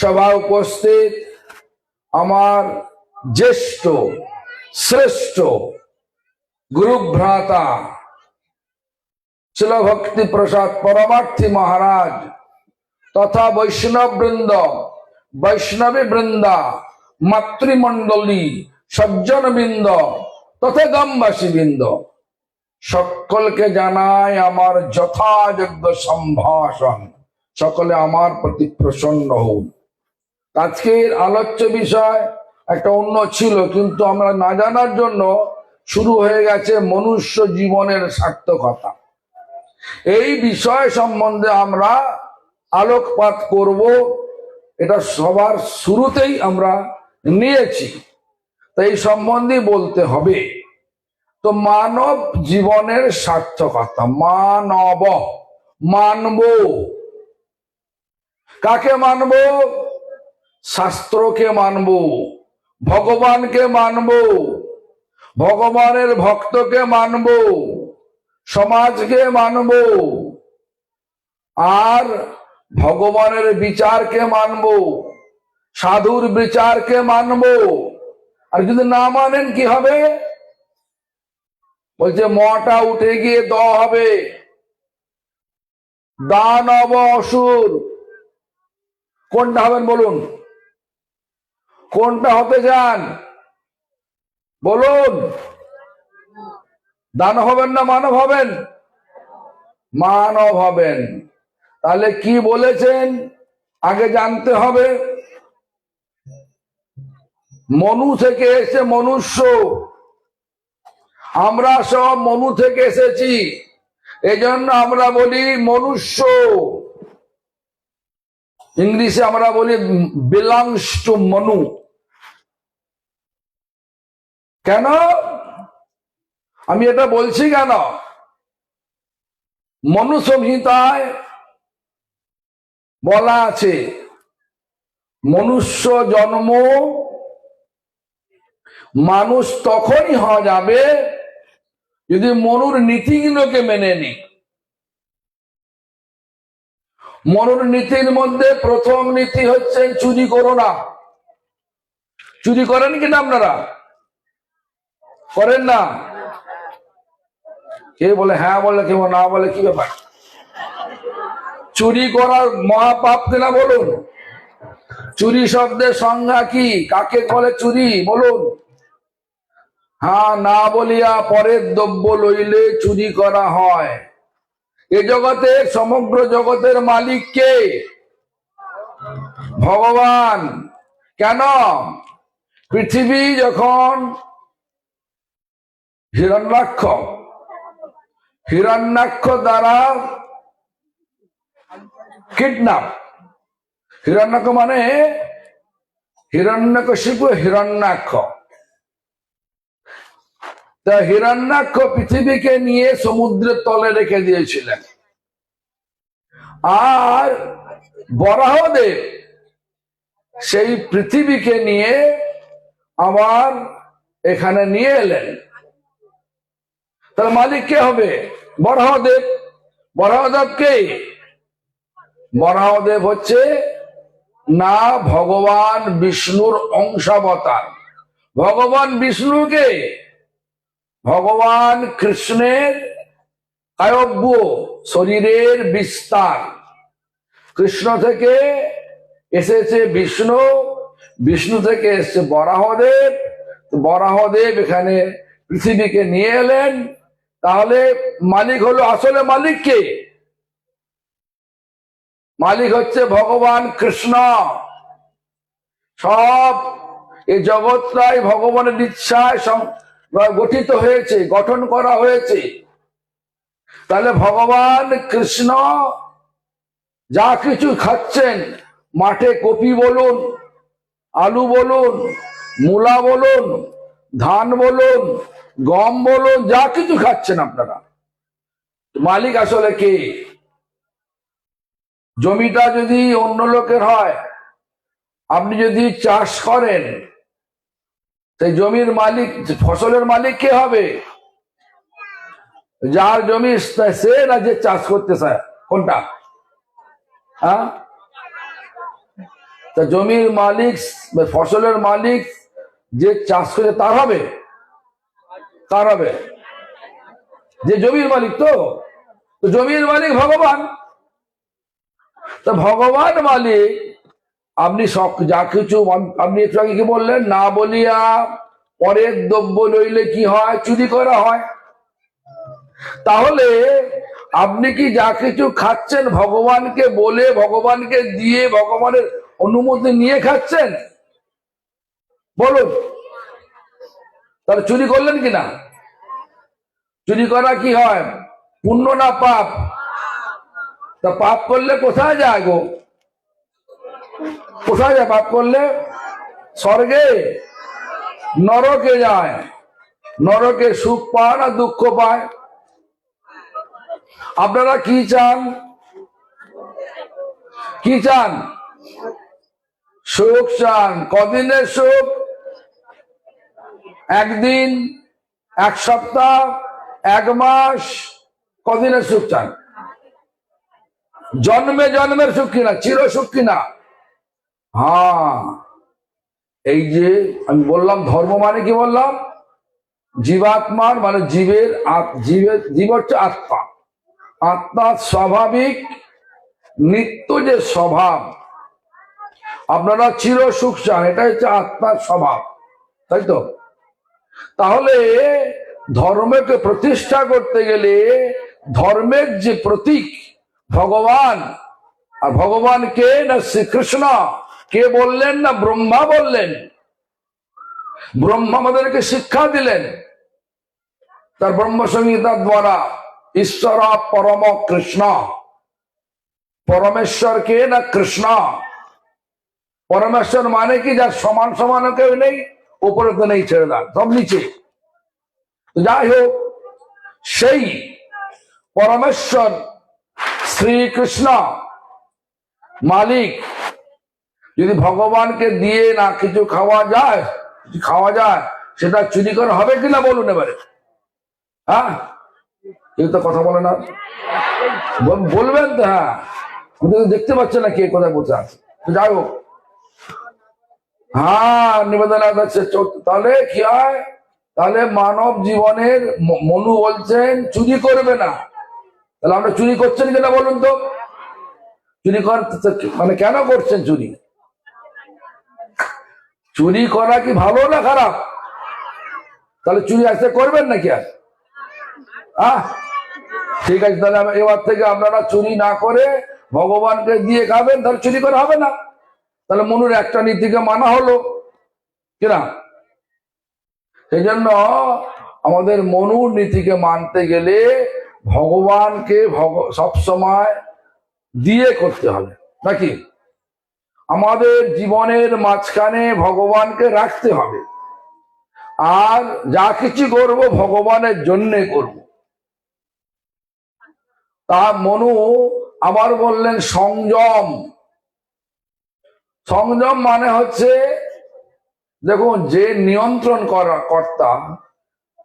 সভা উপস্থিত আমার জ্যেষ্ঠ শ্রেষ্ঠ গুরুভ্রাতা শিল ভক্তি প্রসাদ পরমার্থী মহারাজ তথা বৈষ্ণব বৃন্দ, বৈষ্ণবী বৃন্দা, মাতৃমণ্ডলী, সজ্জন বৃন্দ তথা গ্রামবাসী বৃন্দ, সকলকে জানাই আমার যথাযোগ্য সম্ভাষণ। সকলে আমার প্রতি প্রসন্ন হন। আজকের আলোচ্য বিষয় একটা অন্য ছিল, কিন্তু আমরা না জানার জন্য শুরু হয়ে গেছে মনুষ্য জীবনের সার্থকতা। এই বিষয় সম্বন্ধে আমরা আলোকপাত করব, এটা সবার শুরুতেই আমরা নিয়েছি, তাই এই সম্বন্ধে বলতে হবে। তো মানব জীবনের সার্থকতা, মানব, মানব, কাকে মানব? শাস্ত্রকে মানব, ভগবানকে মানব, ভগবানের ভক্তকে মানব, সমাজকে মানব, আর ভগবানের বিচারকে মানব, সাধুর বিচারকে মানব। আর যদি না মানেন কি হবে? বলছে মটা উঠে গিয়ে দ হবে, দানব অসুর। কোনটা হবেন বলুন? কোনটা হতে চান বলুন? দানব হবেন না মানব হবেন? মানব হবেন। তাহলে কি বলেছেন আগে জানতে হবে। মনু থেকে এসে মনুষ্য, আমরা সব মনু থেকে এসেছি, এজন্য আমরা বলি মনুষ্য। ইংলিশে আমরা বলি বিলংস টু মনু। কেন আমি এটা বলছি? কেন? মনু সংহিতায় বলা আছে মনুষ্য জন্ম মানুষ তখনই হওয়া যাবে যদি মনুর নীতিগুলোকে মেনে নি। মনুর নীতির মধ্যে প্রথম নীতি হচ্ছে চুরি করো না। চুরি করেন কিনা আপনারা? করেন না? কে বলে হ্যাঁ, বলে কেউ না বলে, কি ব্যাপার? চুরি করার মহাপাপ কিনা বলুন? চুরি শব্দের সংজ্ঞা কি? কাকে বলে চুরি বলুন? হ্যাঁ, না বলিয়া পরের দ্রব্য লইলে চুরি করা হয়। এ জগতের, সমগ্র জগতের মালিক কে? ভগবান। কেন? পৃথিবী যখন হিরণ্যাক্ষ দ্বারা কিডন্যাপ, হিরণ্যাক্ষ মানে হিরণ্যকশিপু, হিরণ্যাক্ষ। তা হিরণ্যাক্ষ পৃথিবীকে নিয়ে সমুদ্রের তলে রেখে দিয়েছিলেন, আর বরাহদেব সেই পৃথিবীকে নিয়ে আবার এখানে নিয়ে এলেন। তার মালিক কে হবে? বরাহদেব। বরাহদেব কে? বরাহদেব হচ্ছে না ভগবান বিষ্ণুর অংশাবতার। ভগবান বিষ্ণুকে ভগবান কৃষ্ণের কায়ব্য, শরীরের বিস্তার। কৃষ্ণ থেকে এসেছে বিষ্ণু, বিষ্ণু থেকে এসেছে বরাহদেব। বরাহদেব এখানে পৃথিবীকে নিয়ে এলেন। তাহলে মালিক হলো, আসলে মালিক কে? মালিক হচ্ছে ভগবান কৃষ্ণ। সব এই জগৎটাই ভগবানের ইচ্ছায় গঠিত হয়েছে, গঠন করা হয়েছে। তাহলে ভগবান কৃষ্ণ যা কিছু খাচ্ছেন, মাঠে কপি বলুন, আলু বলুন, মূলা বলুন, ধান বলুন, গম বলুন, যা কিছু খাচ্ছেন আপনারা, মালিক আসলে কে? জমিটা যদি অন্য লোকের হয়, আপনি যদি চাষ করেন, সেই জমির মালিক, ফসলের মালিক কে হবে? যার জমি সে না যে চাষ করতে চায়? কোনটা? হ্যাঁ, তা জমির মালিক বা ফসলের মালিক যে চাষ করে তার হবে, তার হবে যে জমির মালিক। তো জমির মালিক ভগবান। তা ভগবান মালিক, আপনি সব যা কিছু, আপনি একটু আগে কি বললেন, না বলিয়া পরের দ্রব্য লইলে কি হয়? চুরি করা হয়। তাহলে আপনি কি যা কিছু খাচ্ছেন ভগবানকে বলে, ভগবানকে দিয়ে, ভগবানের অনুমতি নিয়ে খাচ্ছেন? বলুন, তাহলে চুরি করলেন কিনা? চুরি করা কি হয়? পুণ্য না পাপ? তা পাপ করলে কোথায় যায় গো? কোথায় যায় পাপ করলে? স্বর্গে, নরকে যায়। নরকে সুখ পায় না দুঃখ পায়? আপনারা কি চান? কি চান? সুখ চান। কদিনের সুখ? একদিন, এক সপ্তাহ, এক মাস? কদিনের সুখ চান? জন্মে জন্মের সুখ কিনা? চির সুখ কিনা? হ্যাঁ, এই যে আমি বললাম ধর্ম মানে কি বললাম? জীবাত্মার মানে জীবের, জীব হচ্ছে আত্মা। আত্মার স্বাভাবিক নিত্য যে স্বভাব, আপনারা চির সুখ চান, এটা হচ্ছে আত্মার স্বভাব, তাই তো? তাহলে ধর্মকে প্রতিষ্ঠা করতে গেলে ধর্মের যে প্রতীক ভগবান, আর ভগবান কে? না শ্রীকৃষ্ণ। কে বললেন? না ব্রহ্মা বললেন। ব্রহ্মা আমাদেরকে শিক্ষা দিলেন তার ব্রহ্ম সংহিতার দ্বারা। ঈশ্বর পরম কৃষ্ণ। পরমেশ্বর কে? না কৃষ্ণ। পরমেশ্বর মানে কি? যার সমান সমান কেউ নেই, উপরে তো নেই, ছেড়ে দেন, সব নিচে। যাই হোক, সেই পরমেশ্বর শ্রীকৃষ্ণ মালিক যদি ভগবানকে দিয়ে না কিছু খাওয়া যায়, সেটা চুরি করা হবে কিনা বলুন এবারে? হ্যাঁ, কেউ তো কথা বলে না। বলবেন তো? হ্যাঁ, দেখতে পাচ্ছে না কে কোথায় বসে আছে। যাই হোক, হ্যাঁ, নিবেদন আছে। তাহলে কি হয়? তাহলে মানব জীবনের মনু বলছেন চুরি করবে না। তাহলে আমরা চুরি করছেন কিনা বলুন তো? চুরি করতে মানে কেন করছেন চুরি? চুরি করা কি ভালো না খারাপ? তাহলে চুরি আজকে করবেন নাকি আর? ঠিক আছে, তাহলে এবার থেকে আপনারা চুরি না করে ভগবানকে দিয়ে খাবেন, তাহলে চুরি করা হবে না। তাহলে মনুর একটা নীতিকে মানা হলো কিনা? সেই জন্য আমাদের মনুর নীতিকে মানতে গেলে ভগবানকে সবসময় দিয়ে করতে হবে, নাকি? আমাদের জীবনের মাঝখানে ভগবানকে রাখতে হবে, আর যা কিছু করব ভগবানের জন্যে করব। তা মনু আবার বললেন সংযম। সংযম মানে হচ্ছে, দেখুন, যে নিয়ন্ত্রণ করা কর্তা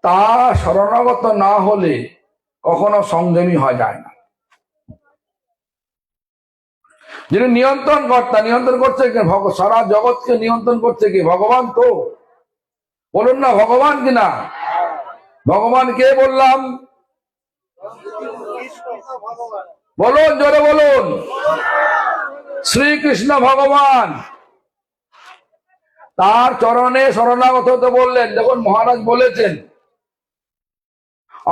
তা শরণাগত না হলে কখনো সংযমী হয়ে যায় না। যিনি নিয়ন্ত্রণ কর্তা, নিয়ন্ত্রণ করছে কে? সারা জগৎকে নিয়ন্ত্রণ করছে কি? ভগবান তো। বলুন না ভগবান কিনা? ভগবান কে বললাম? বলুন, জোরে বলুন। শ্রীকৃষ্ণ ভগবান। তার চরণে শরণাগত হতে বললেন। দেখুন, মহারাজ বলেছেন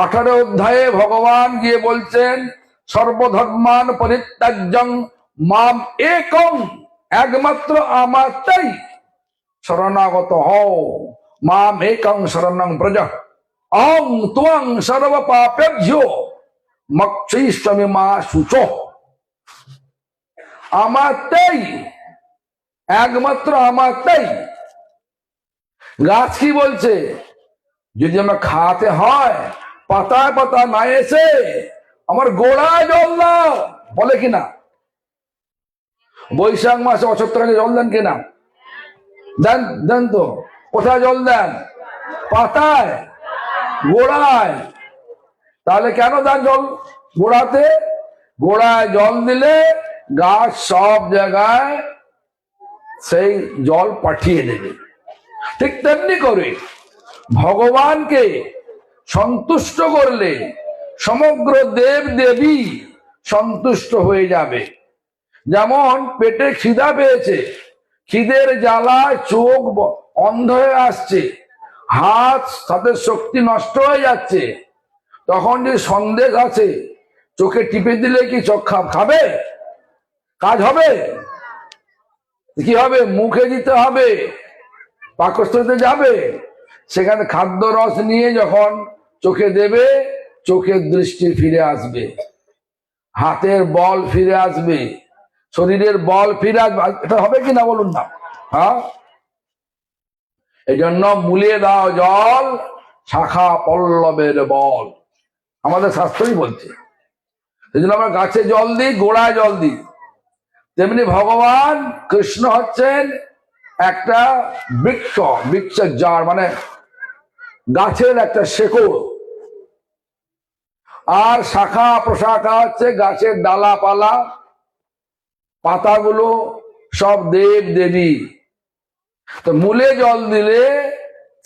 18 অধ্যায়ে ভগবান গিয়ে বলছেন সর্বধর্মান পরিত্যাজ্যং মাম একং, একমাত্র আমারটাই শরণাগত হও। মাম একং শরণং ব্রজ অহং ত্বং সর্ব পাপেভ্যো মোক্ষয়িষ্যামি মা শুচো। আমারটাই, একমাত্র আমারটাই। গাছ কি বলছে? যদি আমরা খাওয়াতে হয়, পাতায় পাতায় না এসে আমার গোড়ায় জল দাও, বলে কিনা? বৈশাখ মাসে অছত্রাকে জল দেন কিনা? দেন, দেন তো। কোথায় জল দেন? পাতায়, গোড়ায়। তাহলে কেন দেন জল গোড়াতে? গোড়ায় জল দিলে গাছ সব জায়গায় সেই জল পাঠিয়ে দেবে। ঠিক তেমনি করে ভগবানকে সন্তুষ্ট করলে সমগ্র দেব দেবী সন্তুষ্ট হয়ে যাবে। যেমন পেটে খিদা পেয়েছে, খিদের জ্বালায় চোখ অন্ধ হয়ে আসছে, হাত তাদের শক্তি নষ্ট হয়ে যাচ্ছে, তখন যে সন্দেশ আছে চোখে টিপে দিলে কি চোখ খাবে? কাজ হবে? কি হবে? মুখে দিতে হবে, পাকস্থলীতে যাবে, সেখানে খাদ্য রস নিয়ে যখন চোখে দেবে, চোখের দৃষ্টি ফিরে আসবে, হাতের বল ফিরে আসবে, শরীরের বল ফিরে আসবে। এটা হবে কি না বলুন না? হ্যাঁ, এই জন্য মূলে দাও জল, শাখা পল্লবের বল, আমাদের শাস্ত্রই বলছে। এই জন্য আমরা গাছে জল দিই, গোড়ায় জল দিই। তেমনি ভগবান কৃষ্ণ হচ্ছেন একটা বৃক্ষ, বৃক্ষের জার মানে গাছের একটা শেকড়, আর শাখা প্রশাখা হচ্ছে গাছের ডালাপালা, পাতাগুলো সব দেব দেবী। তো মূলে জল দিলে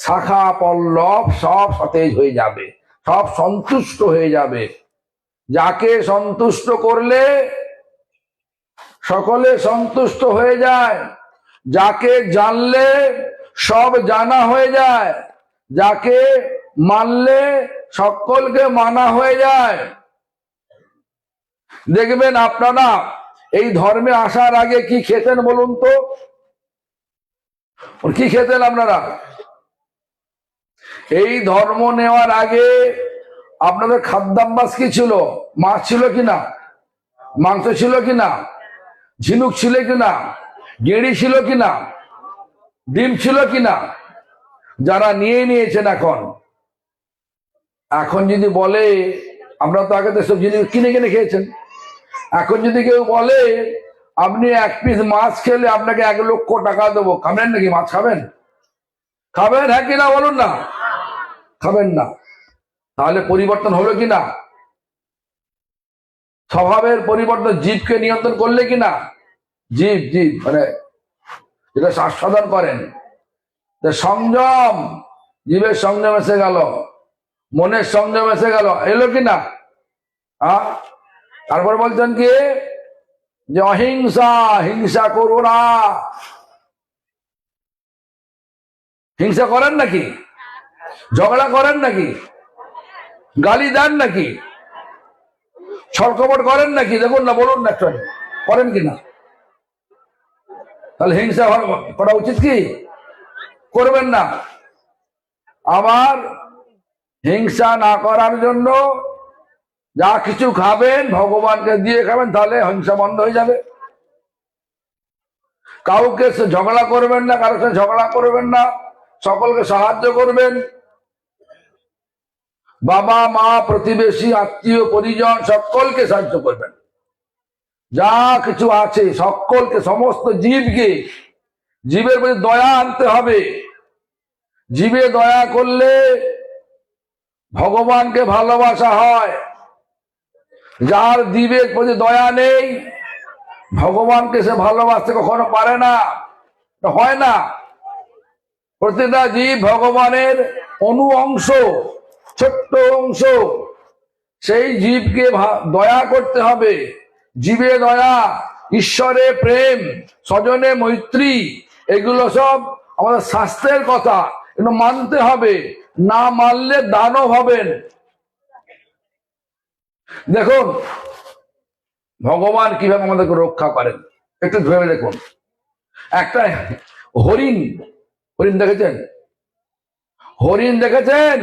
শাখা পল্লব সব সতেজ হয়ে যাবে, সব সন্তুষ্ট হয়ে যাবে। যাকে সন্তুষ্ট করলে সকলে সন্তুষ্ট হয়ে যায়, যাকে জানলে সব জানা হয়ে যায়, যাকে মানলে সকলকে মানা হয়ে যায়। দেখবেন আপনারা এই ধর্মে আসার আগে কি খেতেন বলুন তো? কি খেতেন আপনারা? এই ধর্ম নেওয়ার আগে আপনাদের খাদ্যাভ্যাস কি ছিল? মাছ ছিল কিনা, মাংস ছিল কিনা, ঝিনুক ছিল কিনা, গেঁড়ি ছিল কিনা, ডিম ছিল কিনা? যারা নিয়ে নিয়েছেন এখন যদি বলে, আমরা তো আগে তো সব জিনিস কিনে কিনে খেয়েছেন, এখন যদি কেউ বলে আপনি এক পিস মাছ খেলে আপনাকে 1 লক্ষ টাকা দেবো, খাবেন নাকি? মাছ খাবেন? খাবেন হ্যাঁ কিনা বলুন না? খাবেন না। তাহলে পরিবর্তন হলো কিনা? স্বভাবের পরিবর্তন, জীবকে নিয়ন্ত্রণ করলে কিনা? জীব মানে যেটা শ্বাসসাধন করেন, সংযম, জীবের সংযম এসে গেল, মনের সংযম এসে গেল, এলো কিনা? তারপর বলছেন কি যে অহিংসা, হিংসা করো না। হিংসা করেন নাকি? ঝগড়া করেন নাকি? গালি দেন নাকি? ছলকপট করেন নাকি? দেখুন না, বলুন না একটু, করেন কিনা? তাহলে হিংসা করা উচিত কি? করবেন না। আবার হিংসা না করার জন্য যা কিছু খাবেন ভগবানকে দিয়ে খাবেন, তাহলে হিংসা বন্ধ হয়ে যাবে। কাউকে ঝগড়া করবেন না, কারোর সাথে ঝগড়া করবেন না, সকলকে সাহায্য করবেন। বাবা মা প্রতিবেশী আত্মীয় পরিজন সকলকে সাহায্য করবেন। যা কিছু আছে সকলকে, সমস্ত জীবকে, জীবের প্রতি দয়া আনতে হবে। জীবে দয়া করলে ভগবানকে ভালোবাসা হয়। যার জীবের প্রতি দয়া নেই, ভগবানকে সে ভালোবাসতে কখনো পারে না, হয় না। প্রতিটা জীব ভগবানের অনু অংশ, ছোট্ট অংশ। সেই জীবকে দয়া করতে হবে। জীবে দয়া, ঈশ্বরে প্রেম, স্বজনে মৈত্রী, এগুলো সব আমাদের শাস্ত্রের কথা, এগুলো মানতে হবে। না মানলে দানব হবেন। দেখুন ভগবান কিভাবে আমাদেরকে রক্ষা করেন, একটু ভেবে দেখুন। একটা হরিণ, হরিণ দেখেছেন? হরিণ দেখেছেন?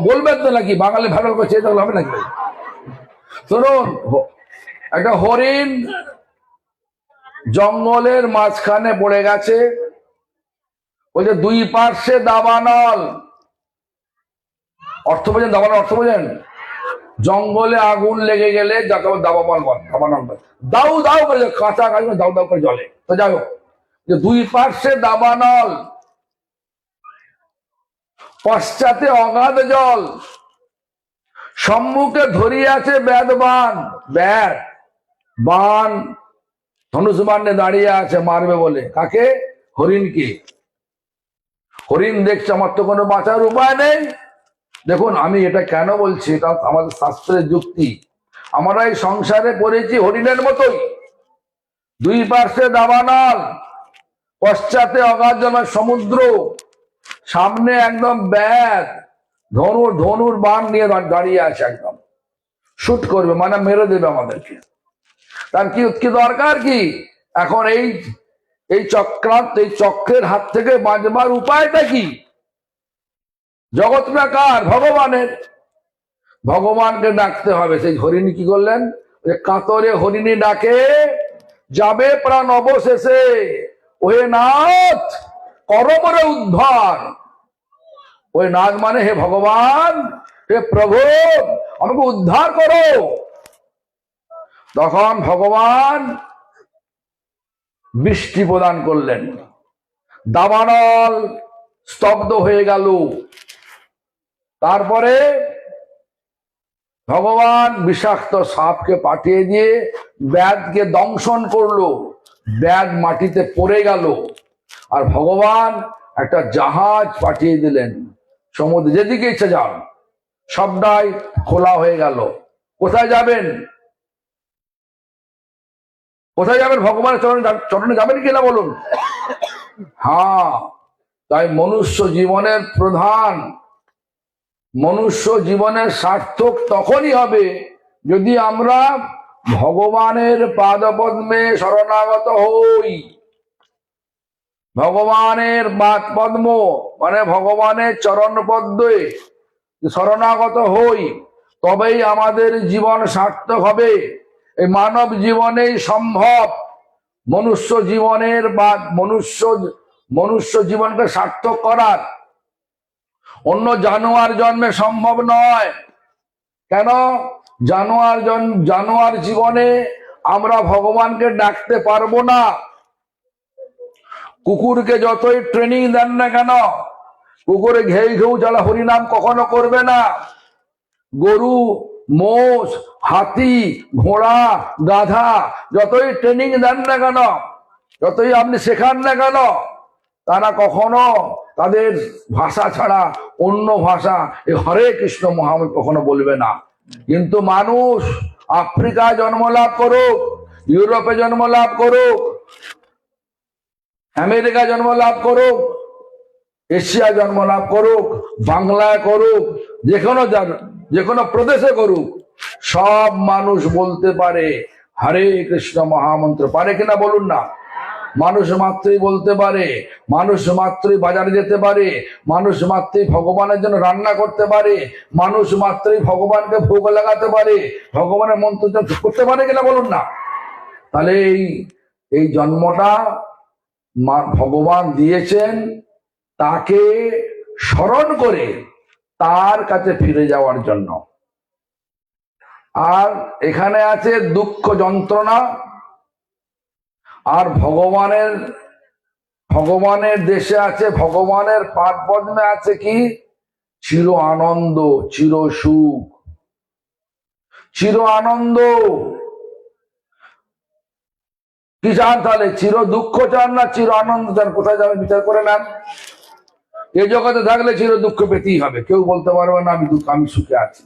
বলবেন তো নাকি? বাঙালি ভালো করছে তাহলে হবে নাকি? শুনুন, একটা হরিণ জঙ্গলের মাঝখানে পড়ে গেছে, ওই যে 2 পার্শ্বে দাবানল। অর্থ বোঝেন? দাবানল অর্থ বোঝেন? জঙ্গলে আগুন লেগে গেলে যাকে দাবানল বলে, দাউ দাউ করে কাঁচা কাজ দাউ দাউ করে জ্বলে। তো যাই হোক, যে 2 পার্শ্বে দাবানল, পশ্চাতে অগাধ জল, সম্মুখে ধরিয়াছে ব্যাধবান, ব্যাধ বান ধনুষ্মান নিয়ে দাঁড়িয়ে আছে মারবে বলে, কাকে? হরিণকে। হরিণ দেখছে আমার তো কোনো বাঁচার উপায় নেই। দেখুন আমি এটা কেন বলছি, এটা আমাদের শাস্ত্রের যুক্তি। আমরা এই সংসারে পড়েছি হরিণের মতোই, দুই পার্শ্বে দাবানল, পশ্চাতে অগাধ জলের সমুদ্র, সামনে একদম ব্যাগ, ধনুর বাণ নিয়ে দাঁড়িয়ে আছে, একদম শুট করবে, মানে মেরে দেবে আমাদেরকে। তার কি দরকার কি এখন? এই চক্রান্ত, এই চক্রের হাত থেকে বাঁচবার উপায়টা কি? জগৎটা কার? ভগবানের। ভগবানকে ডাকতে হবে। সেই হরিণী কি করলেন? কাতরে হরিণী ডাকে, যাবে প্রাণ অবশেষে, ওহে নাথ করমরে উদ্ধার। ওই নাথ মানে হে ভগবান, হে প্রভু, আমাকে উদ্ধার করো। তখন ভগবান বৃষ্টি প্রদান করলেন, দাবানল স্তব্ধ হয়ে গেল। তারপরে ভগবান বিষাক্ত সাপকে পাঠিয়ে দিয়ে ব্যাধকে দংশন করলো, ব্যাধ মাটিতে পড়ে গেল। আর ভগবান একটা জাহাজ পাঠিয়ে দিলেন সমুদ্রে, যেদিকে ইচ্ছা যান, সবটাই খোলা হয়ে গেল। কোথায় যাবেন? কোথায় যাবেন? ভগবানের চরণে যাবেন কিনা বলুন? হ্যাঁ, তাই মনুষ্য জীবনের প্রধান, মনুষ্য জীবনের সার্থক তখনই হবে যদি আমরা ভগবানের পাদপদ্মে শরণাগত হই। ভগবানের পাদপদ্ম মানে ভগবানের চরণ পদ্মে শরণাগত হই, তবেই আমাদের জীবন সার্থক হবে। এই মানব জীবনেই সম্ভব মনুষ্য জীবনের বা মনুষ্য জীবনকে সার্থক করার। অন্য জানোয়ার জন্মে সম্ভব নয়। কেন? জানোয়ার জীবনে আমরা ভগবানকে ডাকতে পারবো না। কুকুরকে যতই ট্রেনিং দেন না কেন, কুকুরে ঘেউ জ্বালা হরিনাম কখনো করবে না। গরু, মোষ, হাতি, ঘোড়া, গাধা যতই ট্রেনিং দেন না কেন, যতই আপনি শেখান না কেন, তারা কখনো তাদের ভাষা ছাড়া অন্য ভাষা এই হরে কৃষ্ণ মহামন্ত্র কখনো বলবে না। কিন্তু মানুষ আফ্রিকায় জন্ম লাভ করুক, ইউরোপে জন্ম লাভ করুক, আমেরিকা জন্ম লাভ করুক, এশিয়া জন্ম লাভ করুক, বাংলায় করুক, যে কোনো প্রদেশে করুক, সব মানুষ বলতে পারে হরে কৃষ্ণ মহামন্ত্র। পারে কিনা বলুন না? মানুষ মাত্রই বলতে পারে, মানুষ মাত্রই বাজারে যেতে পারে, মানুষ মাত্রই ভগবানের জন্য রান্না করতে পারে, মানুষ মাত্রই ভগবানকে ভোগ লাগাতে পারে, ভগবানের মন্ত্র করতে পারে কিনা বলুন না? তাহলে এই জন্মটা ভগবান দিয়েছেন তাকে স্মরণ করে তার কাছে ফিরে যাওয়ার জন্য। আর এখানে আছে দুঃখ যন্ত্রণা, আর ভগবানের দেশে আছে, ভগবানের পাদ পদ্মে আছে কি? চির আনন্দ, চির সুখ, চির আনন্দ। কি চান তাহলে? চির দুঃখ চান না চির আনন্দ চান? কোথায় যাবেন বিচার করে নেন। এই জগতে থাকলে চির দুঃখ পেতেই হবে, কেউ বলতে পারবে না আমি সুখে আছি।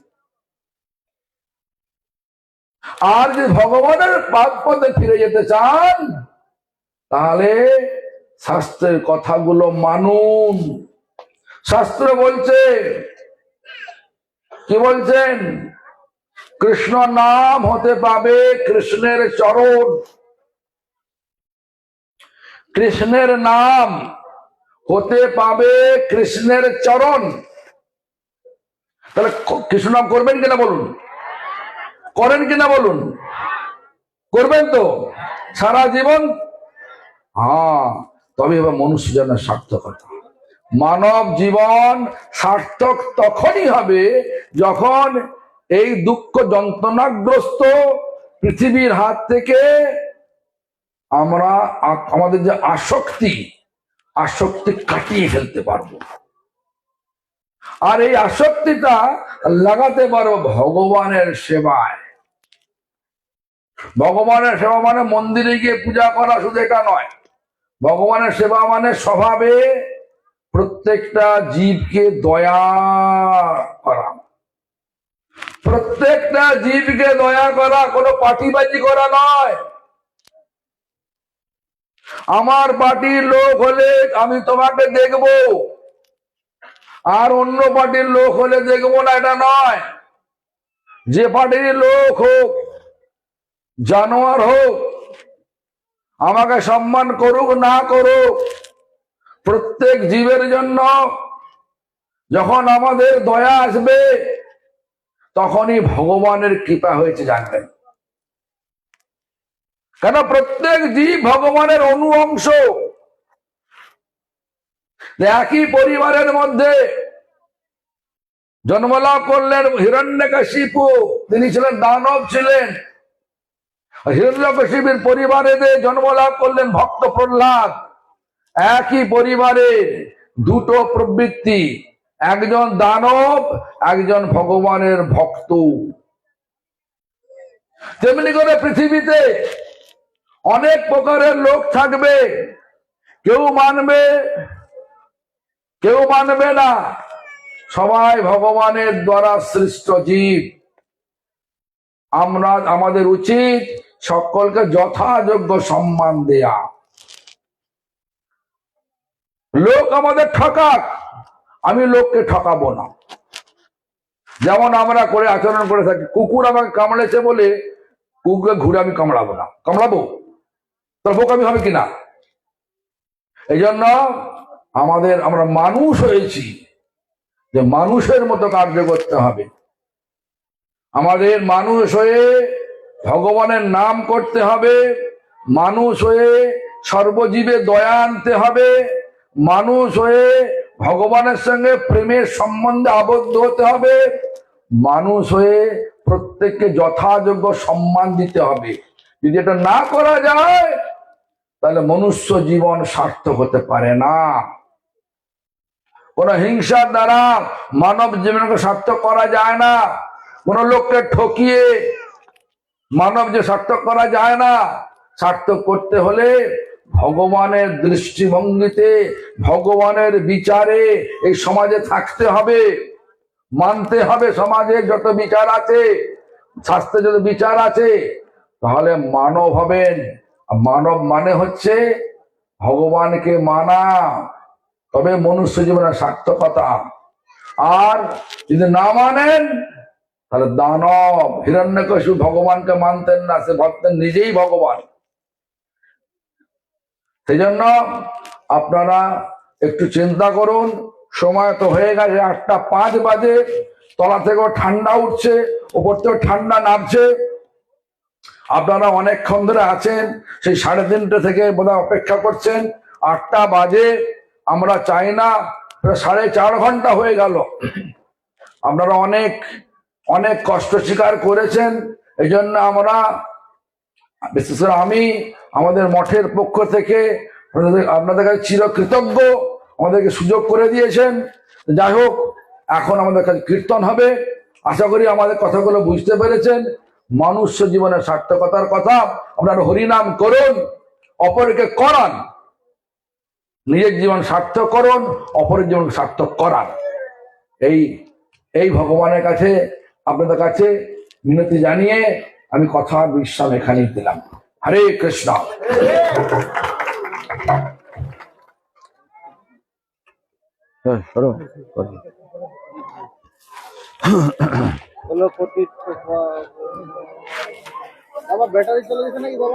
আর যদি ভগবানের পাদ পদে ফিরে যেতে চান, তাহলে শাস্ত্রের কথাগুলো মানুন। শাস্ত্র বলছে, কি বলছেন? কৃষ্ণ নাম হতে পাবে কৃষ্ণের চরণ। কৃষ্ণের নাম হতে পাবে কৃষ্ণের চরণ। তাহলে কৃষ্ণ নাম করবেন কিনা বলুন? করেন কিনা বলুন? করবেন তো সারা জীবন? হ্যাঁ, তবে এবার মনুষ্য জন্মের সার্থকতা। মানব জীবন সার্থক তখনই হবে যখন এই দুঃখ যন্ত্রণাগ্রস্ত পৃথিবীর হাত থেকে আমরা আমাদের যে আসক্তি কাটিয়ে ফেলতে পারবো। আর এই আসক্তিটা লাগাতে পারবো ভগবানের সেবায়। ভগবানের সেবা মানে মন্দিরে গিয়ে পূজা করা, শুধু এটা নয়। ভগবানের সেবা মানে স্বভাবে প্রত্যেকটা জীবকে দয়া করা, প্রত্যেকটা জীবকে দয়া করা, কোনো পার্টিবাজি করা নয়। আমার পার্টির লোক হলে আমি তোমাকে দেখব, আর অন্য পার্টির লোক হলে দেখবো না, এটা নয়। যে পার্টির লোক হোক, জানোয়ার হোক, আমাকে সম্মান করুক না করুক, প্রত্যেক জীবের জন্য যখন আমাদের দয়া আসবে তখনই ভগবানের কৃপা হয়েছে, জানবেন। কেন প্রত্যেক জীব ভগবানের অনু অংশ। একই পরিবারের মধ্যে জন্মলাভ করলেন হিরণ্যকশিপু, তিনি ছিলেন দানব ছিলেন। হিরণ্যকশিপুর পরিবারে জন্মলাভ করলেন ভক্ত প্রহ্লাদ। একই পরিবারের দুটো প্রবৃত্তি, একজন দানব, একজন ভগবানের ভক্ত। তেমনি করে পৃথিবীতে অনেক প্রকারের লোক থাকবে, কেউ মানবে কেউ মানবে না, সবাই ভগবানের দ্বারা সৃষ্ট জীব। আমাদের উচিত সকলকে যথাযোগ্য সম্মান দেয়া। লোক আমাদের ঠকাক, আমি লোককে ঠকাবো না। যেমন আমরা করে আচরণ করে থাকি, কুকুর আমাকে কামড়েছে বলে কুকুরকে ঘুরে আমি কামড়াবো না। কামড়াবো? তোর বোকামি হবে কিনা? এই জন্য আমরা মানুষ হয়েছি, যে মানুষের মতো কার্য করতে হবে। আমাদের মানুষ হয়ে ভগবানের নাম করতে হবে, মানুষ হয়ে সর্বজীবে দয়া আনতে হবে, মানুষ হয়ে ভগবানের সঙ্গে প্রেমের সম্বন্ধে আবদ্ধ হতে হবে, মানুষ হয়ে প্রত্যেককে যথাযোগ্য সম্মান দিতে হবে। যদি এটা না করা যায় তাহলে মনুষ্য জীবন সার্থক হতে পারে না। কোন হিংসার দ্বারা মানব জীবনকে সার্থক করা যায় না। কোন লোককে ঠকিয়ে মানব যে সার্থক করা যায় না। সার্থক করতে হলে ভগবানের দৃষ্টিভঙ্গিতে, ভগবানের বিচারে এই সমাজে থাকতে হবে, মানতে হবে। সমাজে যত বিচার আছে, শাস্ত্রে যত বিচার আছে, তাহলে মানব হবেন। মানব মানে হচ্ছে ভগবানকে মানা, তবে মনুষ্য জীবনের সার্থকতা। আর যদি না মানেন তাহলে দানব। হিরণ্যকশিপু ভগবানকে মানতেন না, সে ভাবতেন নিজেই ভগবান। সেই জন্য আপনারা একটু চিন্তা করুন। সময় তো হয়ে গেছে, 8:05 বাজে। তলা থেকেও ঠান্ডা উঠছে, উপর থেকেও ঠান্ডা নামছে। আপনারা অনেকক্ষণ ধরে আছেন, সেই 3:30 থেকে বোধহয় অপেক্ষা করছেন। 8টা বাজে, আমরা চাই না, 4.5 ঘন্টা হয়ে গেল। আপনারা অনেক অনেক কষ্ট স্বীকার করেছেন। এই জন্য আমরা, বিশেষ করে আমি, আমাদের মঠের পক্ষ থেকে আপনাদের কাছে চিরকৃতজ্ঞ। আমাদেরকে সুযোগ করে দিয়েছেন। যাই হোক, এখন আমাদের কাছে কীর্তন হবে। আশা করি আমাদের কথাগুলো বুঝতে পেরেছেন। মনুষ্য জীবনের সার্থকতার কথা। আপনারা হরিনাম করুন, অপরকে করান, নিজের জীবন সার্থক করুন, অপরের জীবন সার্থক করান। এই ভগবানের কাছে, আপনাদের কাছে মিনতি জানিয়ে আমি কথা বিশ্রাম এখানেই দিলাম। হরে কৃষ্ণ। ব্যাটারি চলে গেছে নাকি বাবা?